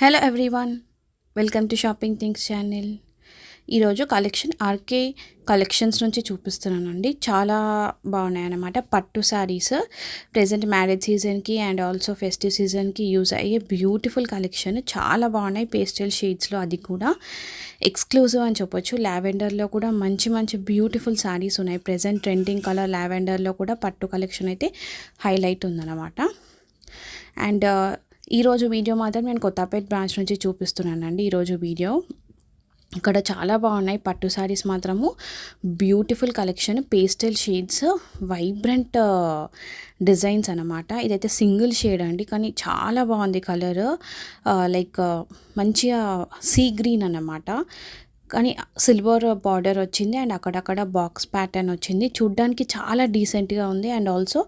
Hello everyone, welcome to shopping things channel. ఈరోజు collection RK collections నుంచి చూపిస్తున్నానండి. చాలా బాగున్నాయి అన్నమాట. పట్టు శారీస్ ప్రజెంట్ మ్యారేజ్ సీజన్కి అండ్ ఆల్సో ఫెస్టివ్ సీజన్కి యూజ్ అయ్యే బ్యూటిఫుల్ కలెక్షన్. చాలా బాగున్నాయి పేస్టల్ షేడ్స్లో, అది కూడా ఎక్స్క్లూజివ్ అని చెప్పొచ్చు. లావెండర్లో కూడా మంచి మంచి బ్యూటిఫుల్ శారీస్ ఉన్నాయి. ప్రజెంట్ ట్రెండింగ్ కలర్ లావెండర్లో కూడా పట్టు కలెక్షన్ అయితే హైలైట్ ఉందన్నమాట. అండ్ ఈరోజు వీడియో మాత్రం నేను కొత్తపేట బ్రాంచ్ నుంచి చూపిస్తున్నానండి. ఈరోజు వీడియో ఇక్కడ చాలా బాగున్నాయి పట్టు శారీస్, మాత్రము beautiful collection, pastel shades, vibrant designs అనమాట. ఇదైతే సింగిల్ షేడ్ అండి, కానీ చాలా బాగుంది కలర్. లైక్ మంచిగా సీ గ్రీన్ అన్నమాట, కానీ సిల్వర్ బార్డర్ వచ్చింది అండ్ అక్కడక్కడ బాక్స్ ప్యాటర్న్ వచ్చింది. చూడ్డానికి చాలా డీసెంట్గా ఉంది అండ్ ఆల్సో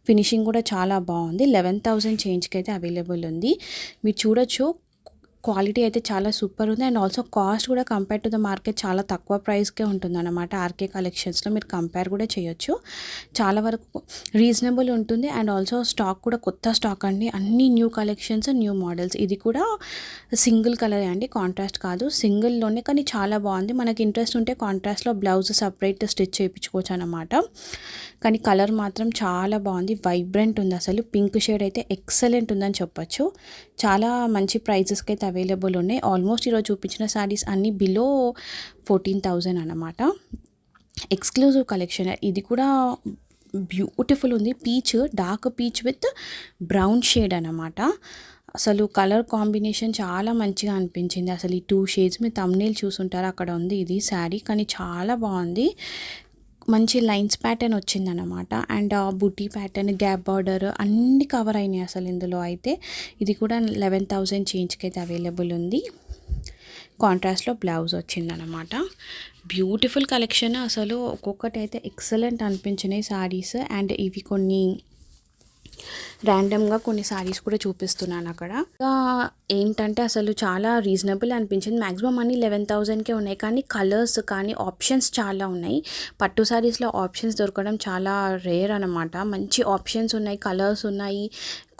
ఫినిషింగ్ కూడా చాలా బాగుంది. 11,000 చేంజ్కి అయితే అవైలబుల్ ఉంది. మీరు చూడొచ్చు, క్వాలిటీ అయితే చాలా సూపర్ ఉంది అండ్ ఆల్సో కాస్ట్ కూడా కంపేర్ టు ద మార్కెట్ చాలా తక్కువ ప్రైస్కే ఉంటుంది అన్నమాట. ఆర్కే కలెక్షన్స్లో మీరు కంపేర్ కూడా చేయొచ్చు, చాలా వరకు రీజనబుల్ ఉంటుంది. అండ్ ఆల్సో స్టాక్ కూడా కొత్త స్టాక్ అండి, అన్ని న్యూ కలెక్షన్స్, న్యూ మోడల్స్. ఇది కూడా సింగిల్ కలర్ అండి, కాంట్రాస్ట్ కాదు, సింగిల్లోనే, కానీ చాలా బాగుంది. మనకి ఇంట్రెస్ట్ ఉంటే కాంట్రాస్ట్లో బ్లౌజ్ సపరేట్ స్టిచ్ చేయించుకోవచ్చు అనమాట. కానీ కలర్ మాత్రం చాలా బాగుంది, వైబ్రెంట్ ఉంది. అసలు పింక్ షేడ్ అయితే ఎక్సలెంట్ ఉందని చెప్పొచ్చు. చాలా మంచి ప్రైజెస్కి అయితే అవైలబుల్ ఉన్నాయి. ఆల్మోస్ట్ ఈరోజు చూపించిన శారీస్ అన్నీ బిలో 14,000 అన్నమాట. Exclusive collection. ఇది కూడా బ్యూటిఫుల్ ఉంది, peach, dark peach with brown shade అన్నమాట. అసలు కలర్ కాంబినేషన్ చాలా మంచిగా అనిపించింది. అసలు ఈ 2 షేడ్స్ మీరు థంబ్నెయిల్ చూసుంటారు, అక్కడ ఉంది ఇది శారీ, కానీ చాలా బాగుంది. మంచి లైన్స్ ప్యాటర్న్ వచ్చిందనమాట and buti pattern, gap border అన్నీ కవర్ అయినాయి అసలు ఇందులో అయితే. ఇది కూడా 11,000 చేంజ్కి అయితే అవైలబుల్ ఉంది. కాంట్రాస్ట్లో బ్లౌజ్ వచ్చిందనమాట. బ్యూటిఫుల్ కలెక్షన్, అసలు ఒక్కొక్కటి అయితే ఎక్సలెంట్ అనిపించినాయి శారీస్. అండ్ ఇవి కొన్ని ర్యాండమ్గా కొన్ని శారీస్ కూడా చూపిస్తున్నాను అక్కడ. ఏంటంటే అసలు చాలా రీజనబుల్ అనిపించింది. మ్యాక్సిమం అన్నీ 11,000కే ఉన్నాయి, కానీ కలర్స్ కానీ ఆప్షన్స్ చాలా ఉన్నాయి. పట్టు శారీస్లో ఆప్షన్స్ దొరకడం చాలా రేర్ అనమాట. మంచి ఆప్షన్స్ ఉన్నాయి, కలర్స్ ఉన్నాయి,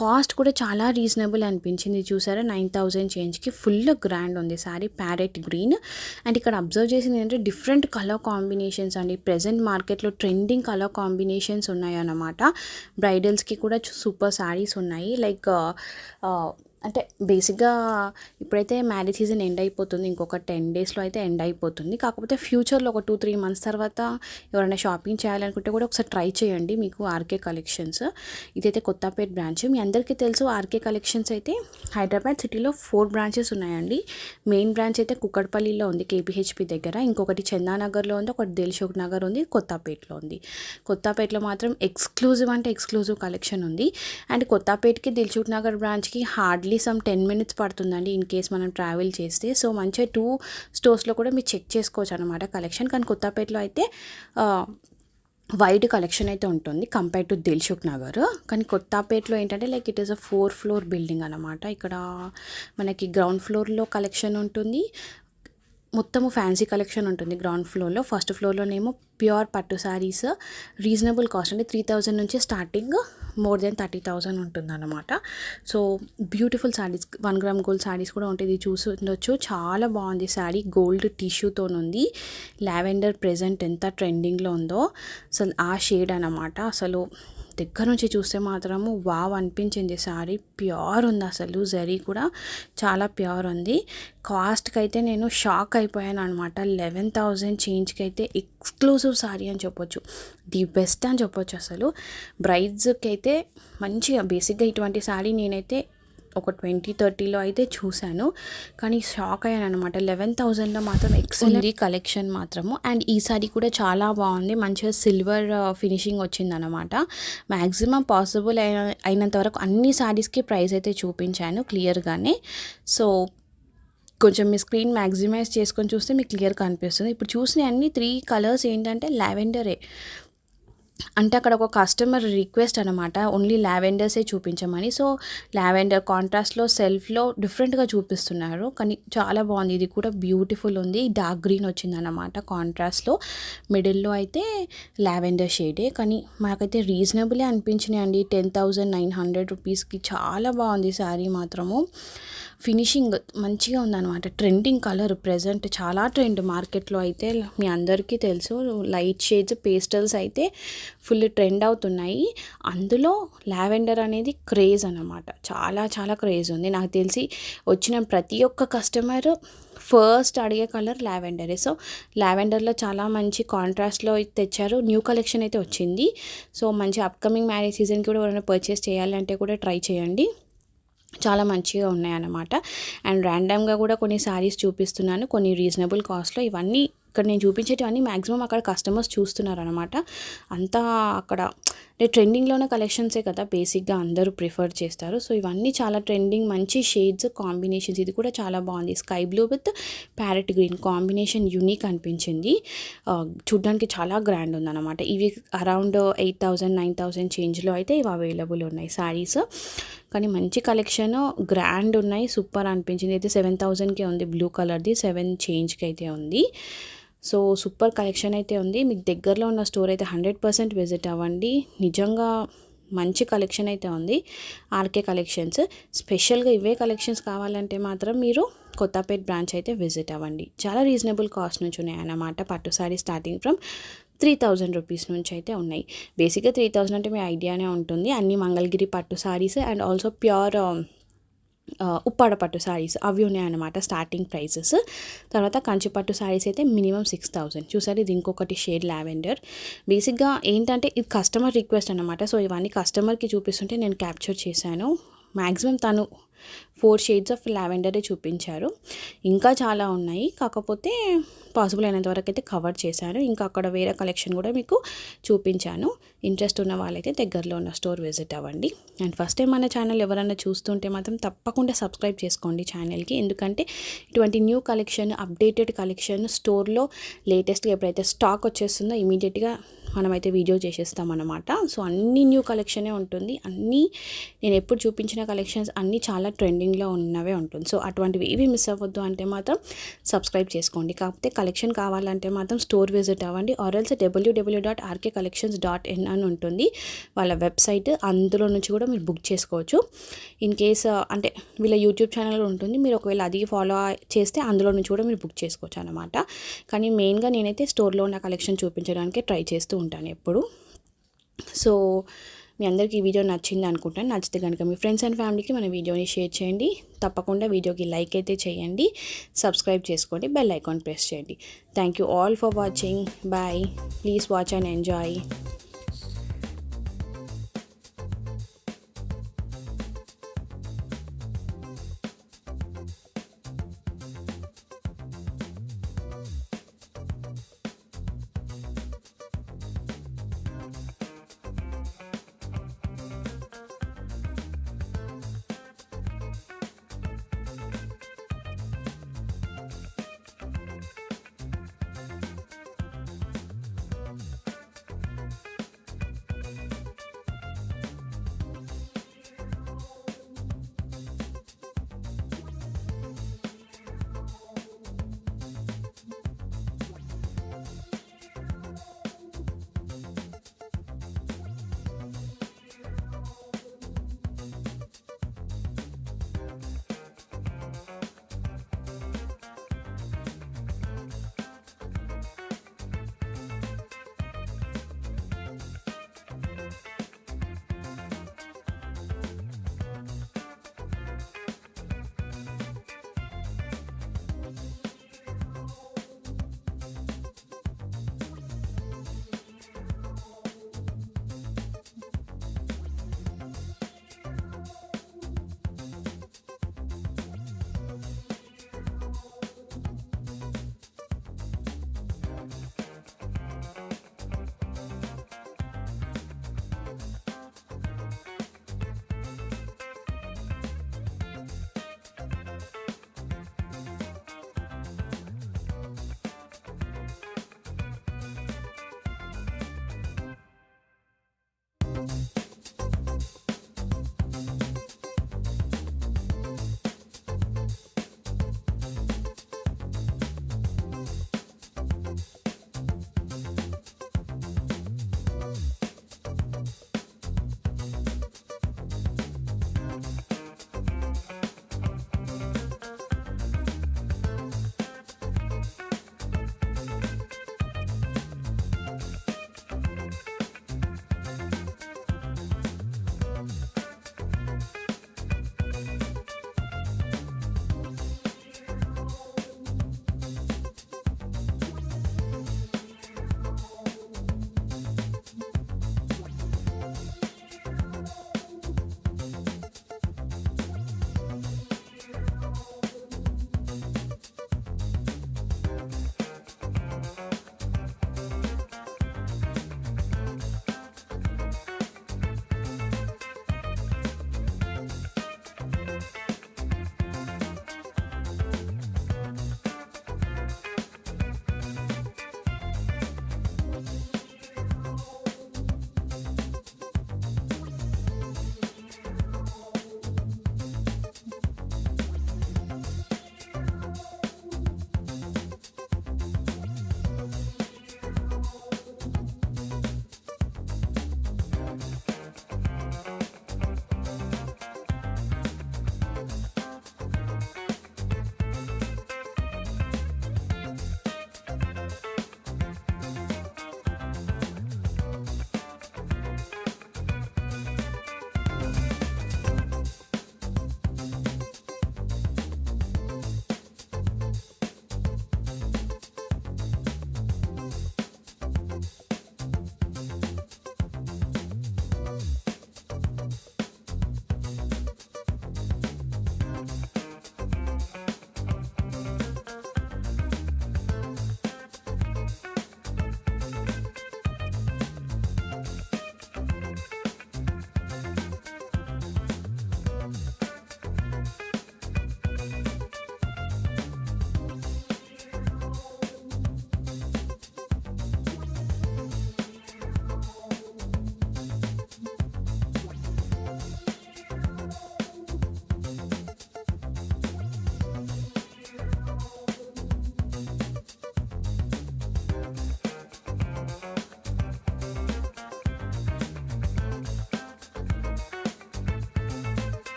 కాస్ట్ కూడా చాలా రీజనబుల్ అనిపించింది. చూసారా, 9,000 చేంజ్కి ఫుల్ గ్రాండ్ ఉంది శారీ, ప్యారెట్ గ్రీన్. అండ్ ఇక్కడ అబ్జర్వ్ చేసింది ఏంటంటే డిఫరెంట్ కలర్ కాంబినేషన్స్ అండి. ప్రజెంట్ మార్కెట్లో ట్రెండింగ్ కలర్ కాంబినేషన్స్ ఉన్నాయి అన్నమాట. బ్రైడల్స్కి కూడా సూపర్ శారీస్ ఉన్నాయి. లైక్ అంటే బేసిక్గా ఇప్పుడైతే మ్యారేజ్ సీజన్ ఎండ్ అయిపోతుంది, ఇంకొక 10 డేస్లో అయితే ఎండ్ అయిపోతుంది. కాకపోతే ఫ్యూచర్లో ఒక 2-3 మంత్స్ తర్వాత ఎవరైనా షాపింగ్ చేయాలనుకుంటే కూడా ఒకసారి ట్రై చేయండి మీకు ఆర్కే కలెక్షన్స్. ఇదైతే కొత్తపేట బ్రాంచ్. మీ అందరికీ తెలుసు ఆర్కే కలెక్షన్స్ అయితే హైదరాబాద్ సిటీలో 4 బ్రాంచెస్ ఉన్నాయండి. మెయిన్ బ్రాంచ్ అయితే కుక్కడపల్లిలో ఉంది, కేపీహెచ్పి దగ్గర. ఇంకొకటి చందానగర్లో ఉంది, ఒకటి దిల్సుఖ్ నగర్ ఉంది, కొత్తపేటలో ఉంది. కొత్తపేటలో మాత్రం ఎక్స్క్లూజివ్ అంటే ఎక్స్క్లూజివ్ కలెక్షన్ ఉంది. అండ్ కొత్తపేటకి దిల్సుఖ్ నగర్ బ్రాంచ్కి హార్డ్లీ సమ్ 10 minutes పడుతుందండి ఇన్ కేస్ మనం ట్రావెల్ చేస్తే. సో మంచిగా 2 స్టోర్స్లో కూడా మీరు చెక్ చేసుకోవచ్చు అనమాట కలెక్షన్. కానీ కొత్తపేటలో అయితే వైడ్ కలెక్షన్ అయితే ఉంటుంది కంపేర్ టు దిల్సుఖ్ నగర్. కానీ కొత్తపేటలో ఏంటంటే like it is a 4 floor building అనమాట. ఇక్కడ మనకి గ్రౌండ్ ఫ్లోర్లో కలెక్షన్ ఉంటుంది, మొత్తము ఫ్యాన్సీ కలెక్షన్ ఉంటుంది గ్రౌండ్ ఫ్లోర్లో. ఫస్ట్ ఫ్లోర్లోనేమో ప్యూర్ పట్టు శారీస్, రీజనబుల్ కాస్ట్ అంటే 3,000 నుంచి స్టార్టింగ్ మోర్ దెన్ 30,000 ఉంటుంది అనమాట. So beautiful saris, 1 gram gold saris కూడా ఉంటుంది. ఇది చూసి ఉండొచ్చు, చాలా బాగుంది శారీ, గోల్డ్ టిష్యూతో ఉంది. లావెండర్ ప్రెజెంట్ ఎంత ట్రెండింగ్లో ఉందో అసలు ఆ షేడ్ అనమాట. అసలు దగ్గర నుంచి చూస్తే మాత్రము వావ్ అనిపించింది శారీ. ప్యూర్ ఉంది అసలు, జరీ కూడా చాలా ప్యూర్ ఉంది. కాస్ట్కి అయితే నేను షాక్ అయిపోయాను అనమాట. 11,000 చేంజ్కి అయితే ఎక్స్క్లూజివ్ శారీ అని చెప్పొచ్చు, ది బెస్ట్ అని చెప్పొచ్చు. అసలు బ్రైడ్స్కి అయితే మంచిగా బేసిక్గా ఇటువంటి శారీ నేనైతే ఒక 20-30లో అయితే చూశాను, కానీ షాక్ అయ్యాను అనమాట. 11,000లో మాత్రం ఎక్సలెంట్ కలెక్షన్ మాత్రము. అండ్ ఈ సారీ కూడా బాగుంది, మంచిగా సిల్వర్ ఫినిషింగ్ వచ్చిందనమాట. మ్యాక్సిమం పాసిబుల్ అయినంత వరకు అన్ని శారీస్కి ప్రైస్ అయితే చూపించాను క్లియర్గానే. సో కొంచెం మీ స్క్రీన్ మ్యాక్సిమైజ్ చేసుకొని చూస్తే మీకు క్లియర్గా కనిపిస్తుంది. ఇప్పుడు చూసిన అన్ని 3 కలర్స్ ఏంటంటే లావెండరే, అంటే అక్కడ ఒక కస్టమర్ రిక్వెస్ట్ అనమాట, ఓన్లీ లావెండర్సే చూపించమని. సో లావెండర్ కాంట్రాస్ట్లో సెల్ఫ్లో డిఫరెంట్గా చూపిస్తున్నారు, కానీ చాలా బాగుంది. ఇది కూడా బ్యూటిఫుల్ ఉంది, డార్క్ గ్రీన్ వచ్చిందనమాట కాంట్రాస్ట్లో. మిడిల్లో అయితే లావెండర్ షేడే, కానీ మాకైతే రీజనబులే అనిపించినాయి అండి. 10,900 రూపీస్కి చాలా బాగుంది శారీ మాత్రము. ఫినిషింగ్ మంచిగా ఉందన్నమాట. ట్రెండింగ్ కలర్ ప్రెజెంట్ చాలా ట్రెండ్ మార్కెట్లో అయితే మీ అందరికీ తెలుసు. లైట్ షేడ్స్ పేస్టల్స్ అయితే ఫుల్ ట్రెండ్ అవుతున్నాయి. అందులో లావెండర్ అనేది క్రేజ్ అన్నమాట. చాలా చాలా క్రేజ్ ఉంది. నాకు తెలిసి వచ్చిన ప్రతి ఒక్క కస్టమర్ ఫస్ట్ అడిగే కలర్ లావెండరే. సో లావెండర్లో చాలా మంచి కాంట్రాస్ట్లో తెచ్చారు. న్యూ కలెక్షన్ అయితే వచ్చింది. సో మంచి అప్కమింగ్ మ్యారేజ్ సీజన్కి కూడా ఎవరైనా పర్చేస్ చేయాలంటే కూడా ట్రై చేయండి. చాలా మంచిగా ఉన్నాయన్నమాట. అండ్ ర్యాండమ్గా కూడా కొన్ని శారీస్ చూపిస్తున్నాను, కొన్ని రీజనబుల్ కాస్ట్లో. ఇవన్నీ ఇక్కడ నేను చూపించేటివన్నీ మ్యాక్సిమం అక్కడ కస్టమర్స్ చూస్తున్నారనమాట. అంతా అక్కడ అంటే ట్రెండింగ్లోనే కలెక్షన్సే కదా బేసిక్గా అందరూ ప్రిఫర్ చేస్తారు. సో ఇవన్నీ చాలా ట్రెండింగ్ మంచి షేడ్స్ కాంబినేషన్స్. ఇది కూడా చాలా బాగుంది. Sky blue with parrot green combination unique అనిపించింది. చూడ్డానికి చాలా గ్రాండ్ ఉందన్నమాట. ఇవి అరౌండ్ 8,000 9,000 చేంజ్లో అయితే ఇవి అవైలబుల్ ఉన్నాయి శారీస్. కానీ మంచి కలెక్షన్ గ్రాండ్ ఉన్నాయి. సూపర్ అనిపించింది. అయితే 7,000కే ఉంది. బ్లూ కలర్ది 7 చేంజ్కి అయితే ఉంది. సో సూపర్ కలెక్షన్ అయితే ఉంది. మీకు దగ్గరలో ఉన్న స్టోర్ అయితే 100% విజిట్ అవ్వండి. నిజంగా మంచి కలెక్షన్ అయితే ఉంది. ఆర్కే కలెక్షన్స్ స్పెషల్గా ఇవే కలెక్షన్స్ కావాలంటే మాత్రం మీరు కొత్తపేట్ బ్రాంచ్ అయితే విజిట్ అవ్వండి. చాలా రీజనబుల్ కాస్ట్ నుంచి ఉన్నాయి అన్నమాట. పట్టు సారీ స్టార్టింగ్ ఫ్రమ్ 3,000 రూపీస్ నుంచి అయితే ఉన్నాయి. బేసిక్గా 3,000 అంటే మీ ఐడియానే ఉంటుంది. అన్ని మంగళగిరి పట్టు saris and also pure Uppada పట్టు శారీస్ అవి ఉన్నాయన్నమాట స్టార్టింగ్ ప్రైసెస్. తర్వాత కంచి పట్టు శారీస్ అయితే మినిమం 6,000. చూసారు, ఇది ఇంకొకటి షేడ్ లావెండర్. బేసిక్గా ఏంటంటే ఇది కస్టమర్ రిక్వెస్ట్ అనమాట. సో ఇవన్నీ కస్టమర్కి చూపిస్తుంటే నేను క్యాప్చర్ చేశాను. మ్యాక్సిమం తను 4 షేడ్స్ ఆఫ్ లావెండరే చూపించారు. ఇంకా చాలా ఉన్నాయి, కాకపోతే పాసిబుల్ అయినంత వరకు అయితే కవర్ చేశాను. ఇంకా అక్కడ వేరే కలెక్షన్ కూడా మీకు చూపించాను. ఇంట్రెస్ట్ ఉన్న వాళ్ళైతే దగ్గరలో ఉన్న స్టోర్ విజిట్ అవ్వండి. అండ్ ఫస్ట్ టైం మన ఛానల్ ఎవరైనా చూస్తుంటే మాత్రం తప్పకుండా సబ్స్క్రైబ్ చేసుకోండి ఛానల్కి. ఎందుకంటే ఇటువంటి న్యూ కలెక్షన్ అప్డేటెడ్ కలెక్షన్ స్టోర్లో లేటెస్ట్గా ఎప్పుడైతే స్టాక్ వచ్చేస్తుందో ఇమీడియట్గా మనమైతే వీడియో చేసేస్తామన్నమాట. సో అన్ని న్యూ కలెక్షనే ఉంటుంది. అన్నీ నేను ఎప్పుడు చూపించిన కలెక్షన్స్ అన్నీ చాలా ట్రెండింగ్లో ఉన్నవే ఉంటుంది. సో అటువంటివి ఏవి మిస్ అవ్వద్దు అంటే మాత్రం సబ్స్క్రైబ్ చేసుకోండి. కాకపోతే కలెక్షన్ కావాలంటే మాత్రం స్టోర్ విజిట్ అవ్వండి. ఆర్ఎల్స్ www.rkcollections.in అని ఉంటుంది వాళ్ళ వెబ్సైట్. అందులో నుంచి కూడా మీరు బుక్ చేసుకోవచ్చు. ఇన్ కేస్ అంటే వీళ్ళ యూట్యూబ్ ఛానల్ ఉంటుంది, మీరు ఒకవేళ అది ఫాలో చేస్తే అందులో నుంచి కూడా మీరు బుక్ చేసుకోవచ్చు అనమాట. కానీ మెయిన్గా నేనైతే స్టోర్లో ఉన్న కలెక్షన్ చూపించడానికి ట్రై చేస్తూ ఉంటాను ఎప్పుడు. సో మీ అందరికీ ఈ వీడియో నచ్చింది అనుకుంటాను. నచ్చితే కనుక మీ ఫ్రెండ్స్ అండ్ ఫ్యామిలీకి మన వీడియోని షేర్ చేయండి. తప్పకుండా వీడియోకి లైక్ అయితే చేయండి, సబ్స్క్రైబ్ చేసుకోండి, బెల్ ఐకాన్ ప్రెస్ చేయండి. Thank you all for watching. Bye. Please watch and enjoy.